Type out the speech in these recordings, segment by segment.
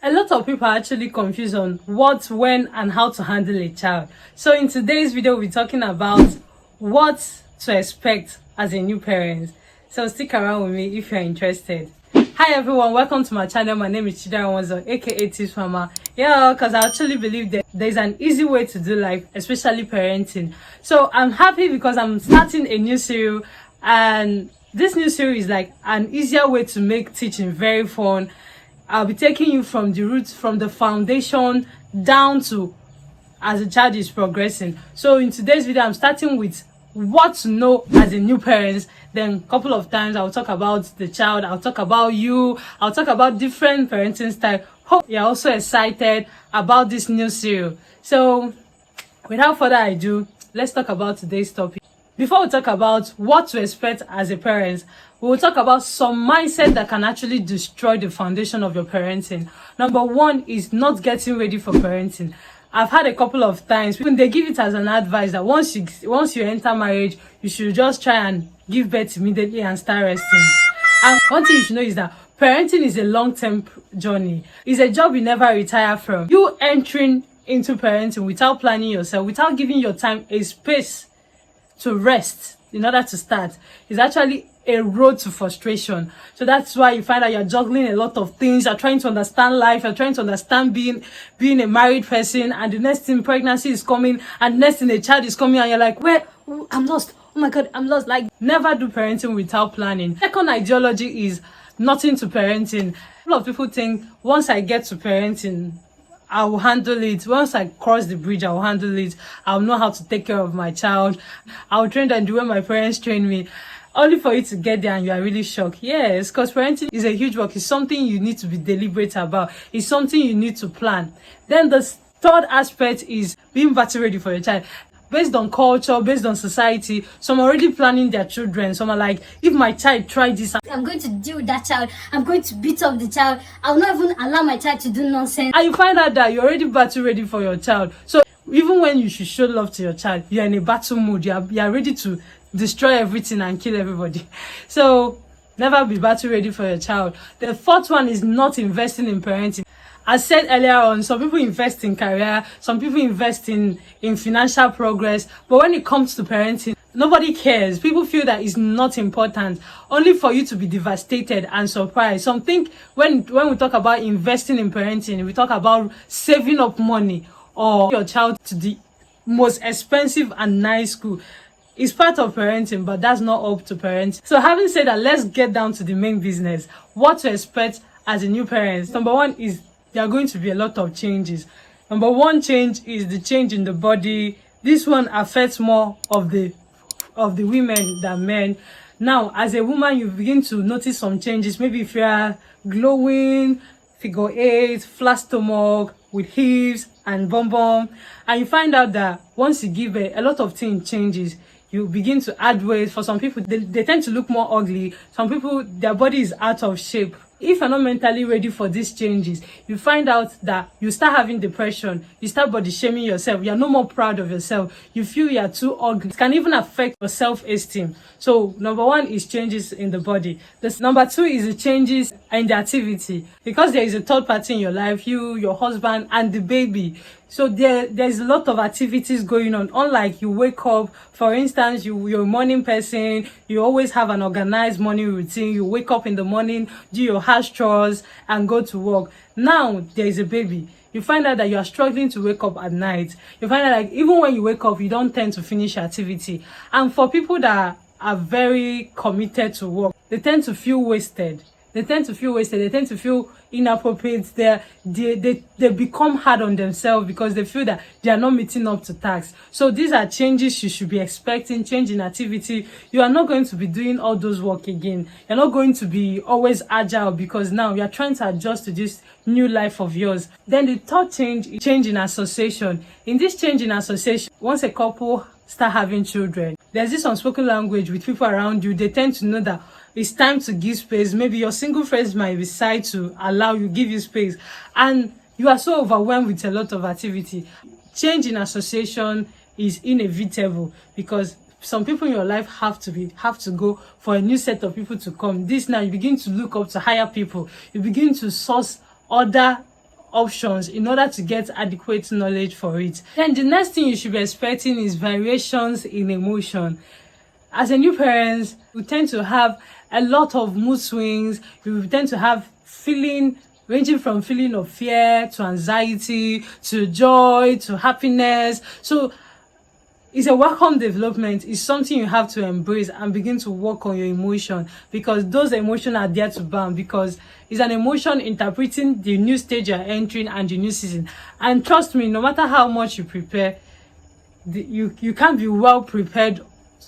A lot of people are actually confused on what, when, and how to handle a child. So in today's video, we're talking about what to expect as a new parent. So stick around with me if you're interested. Hi everyone, welcome to my channel. My name is Chidera aka Tips Mama. Yeah, because I actually believe that there's an easy way to do life, especially parenting. So I'm happy because I'm starting a new series, and this new series is like an easier way to make teaching very fun. I'll be taking you from the roots, from the foundation down to as the child is progressing. So in today's video, I'm starting with what to know as a new parent. Then a couple of times I'll talk about the child, I'll talk about you, I'll talk about different parenting style. Hope you're also excited about this new series. So without further ado, let's talk about today's topic. Before we talk about what to expect as a parent, we will talk about some mindset that can actually destroy the foundation of your parenting. Number one is not getting ready for parenting. I've had a couple of times when they give it as an advice that once you enter marriage, you should just try and give birth immediately and start resting. And one thing you should know is that parenting is a long-term journey. It's a job you never retire from. You entering into parenting without planning yourself, without giving your time a space to rest in order to start, is actually a road to frustration. So that's why you find that you're juggling a lot of things. You're trying to understand life, you're trying to understand being a married person, and the next thing, pregnancy is coming, and next thing, a child is coming, and you're like, where? Oh, I'm lost. Oh my god, I'm lost. Like, never do parenting without planning. Second ideology is nothing to parenting. A lot of people think once I get to parenting, I will handle it. Once I cross the bridge, I will handle it. I'll know how to take care of my child. I'll train them the way my parents trained me. Only for you to get there and you are really shocked. Yes, because parenting is a huge work. It's something you need to be deliberate about. It's something you need to plan. Then the third aspect is being battle ready for your child. Based on culture, based on society, some are already planning their children. Some are like, if my child tried this, I'm going to deal with that child. I'm going to beat up the child. I'll not even allow my child to do nonsense. And you find out that you're already battle ready for your child. So even when you should show love to your child, you're in a battle mood. You're ready to destroy everything and kill everybody. So never be battle ready for your child. The fourth one is not investing in parenting. I said earlier on, some people invest in career, some people invest in financial progress, but when it comes to parenting, nobody cares. People feel that it's not important, only for you to be devastated and surprised. Some think when we talk about investing in parenting, we talk about saving up money or your child to the most expensive and nice school. It's part of parenting, but that's not up to parents. So having said that, let's get down to the main business. What to expect as a new parent. Number one is there are going to be a lot of changes. Number one change is the change in the body. This one affects more of the women than men. Now, as a woman, you begin to notice some changes. Maybe if you are glowing, figure 8, flat stomach with hips and bum bum, and you find out that once you give birth, a lot of things changes. You begin to add weight. For some people, they tend to look more ugly. Some people, their body is out of shape. If you're not mentally ready for these changes, you find out that you start having depression, you start body shaming yourself, you're no more proud of yourself, you feel you're too ugly. It can even affect your self-esteem. So number one is changes in the body. Number two is the changes in the activity. Because there is a third party in your life, you, your husband, and the baby. So there's a lot of activities going on. Unlike you wake up, for instance, you're a morning person, you always have an organized morning routine. You wake up in the morning, do your house chores, and go to work. Now there is a baby. You find out that you are struggling to wake up at night. You find out like even when you wake up, you don't tend to finish activity. And for people that are very committed to work, they tend to feel wasted. They tend to feel inappropriate. They become hard on themselves because they feel that they are not meeting up to tasks. So these are changes you should be expecting. Change in activity. You are not going to be doing all those work again. You're not going to be always agile because now you're trying to adjust to this new life of yours. Then the third change is change in association. In this change in association, once a couple start having children, there's this unspoken language with people around you. They tend to know that it's time to give space. Maybe your single friends might decide to allow you, give you space, and you are so overwhelmed with a lot of activity. Change in association is inevitable because some people in your life have to go for a new set of people to come. This now you begin to look up to higher people. You begin to source other options in order to get adequate knowledge for it. Then the next thing you should be expecting is variations in emotion. As a new parent, you tend to have a lot of mood swings. You tend to have feeling ranging from feeling of fear to anxiety to joy to happiness. So it's a welcome development. It's something you have to embrace and begin to work on your emotion, because those emotions are there to bound, because it's an emotion interpreting the new stage you're entering and the new season. And trust me, no matter how much you prepare, you can't be well prepared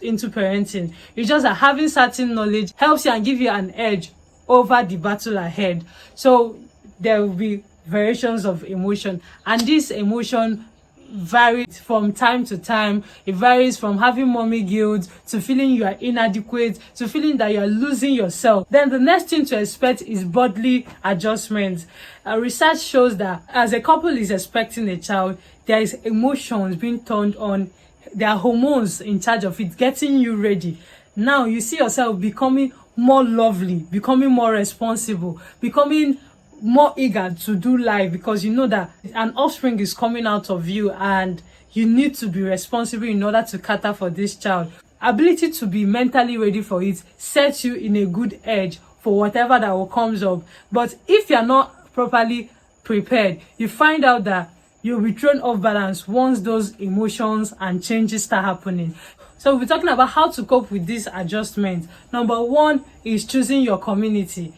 into parenting. It's just that having certain knowledge helps you and give you an edge over the battle ahead. So there will be variations of emotion, and this emotion varies from time to time. It varies from having mommy guilt to feeling you are inadequate to feeling that you are losing yourself. Then the next thing to expect is bodily adjustments. Research shows that as a couple is expecting a child, there is emotions being turned on. There are hormones in charge of it, getting you ready. Now you see yourself becoming more lovely, becoming more responsible, becoming more eager to do life, because you know that an offspring is coming out of you and you need to be responsible in order to cater for this child. Ability to be mentally ready for it sets you in a good edge for whatever that will comes up. But if you're not properly prepared, you find out that you'll be thrown off balance once those emotions and changes start happening. So we're talking about how to cope with these adjustments. Number one is choosing your community.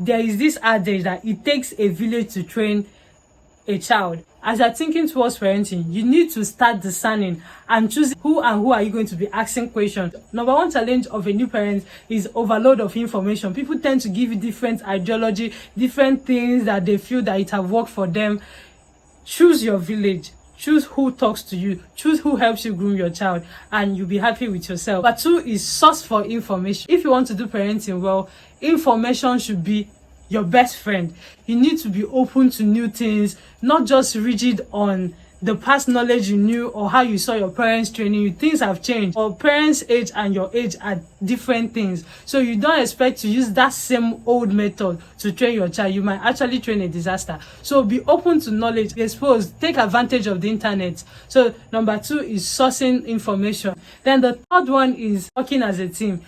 There is this adage that it takes a village to train a child. As you're thinking towards parenting, you need to start discerning and choosing who are you going to be asking questions. Number one challenge of a new parent is overload of information. People tend to give you different ideology, different things that they feel that it have worked for them. Choose your village. Choose who talks to you. Choose who helps you groom your child, and you'll be happy with yourself. Number two is source for information. If you want to do parenting well, information should be your best friend. You need to be open to new things, not just rigid on the past knowledge you knew or how you saw your parents training you. Things have changed. Your parents' age and your age are different things. So you don't expect to use that same old method to train your child. You might actually train a disaster. So be open to knowledge, exposed, take advantage of the internet. So number two is sourcing information. Then the third one is working as a team.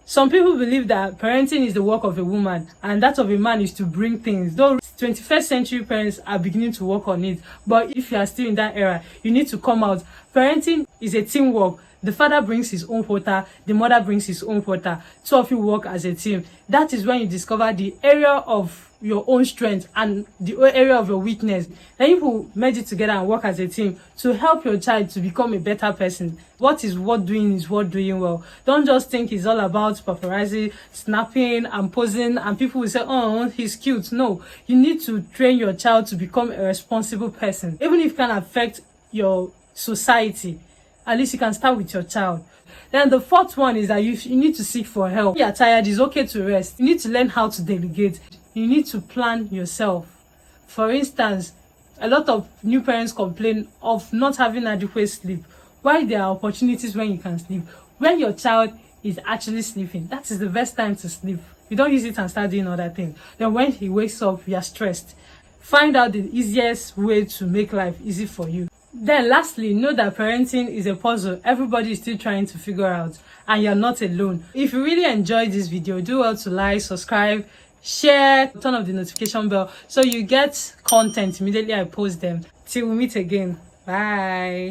Some people believe that parenting is the work of a woman and that of a man is to bring things. Though 21st century parents are beginning to work on it, but if you are still in that era, you need to come out. Parenting is a teamwork. The father brings his own quota, the mother brings his own quota. Two of you work as a team. That is when you discover the area of your own strength and the area of your weakness. Then you will merge it together and work as a team to help your child to become a better person. What is worth doing is worth doing well. Don't just think it's all about paparazzi, snapping and posing and people will say, oh, he's cute. No, you need to train your child to become a responsible person. Even if it can affect your society, at least you can start with your child. Then the fourth one is that you need to seek for help. If you're tired, it's okay to rest. You need to learn how to delegate. You need to plan yourself. For instance, a lot of new parents complain of not having adequate sleep. Why there are opportunities when you can sleep? When your child is actually sleeping, that is the best time to sleep. You don't use it and start doing other things. Then when he wakes up, you are stressed. Find out the easiest way to make life easy for you. Then lastly, know that parenting is a puzzle everybody is still trying to figure out, and you're not alone. If you really enjoyed this video, do well to like, subscribe, share, turn on the notification bell so you get content immediately I post them. Till we meet again. Bye.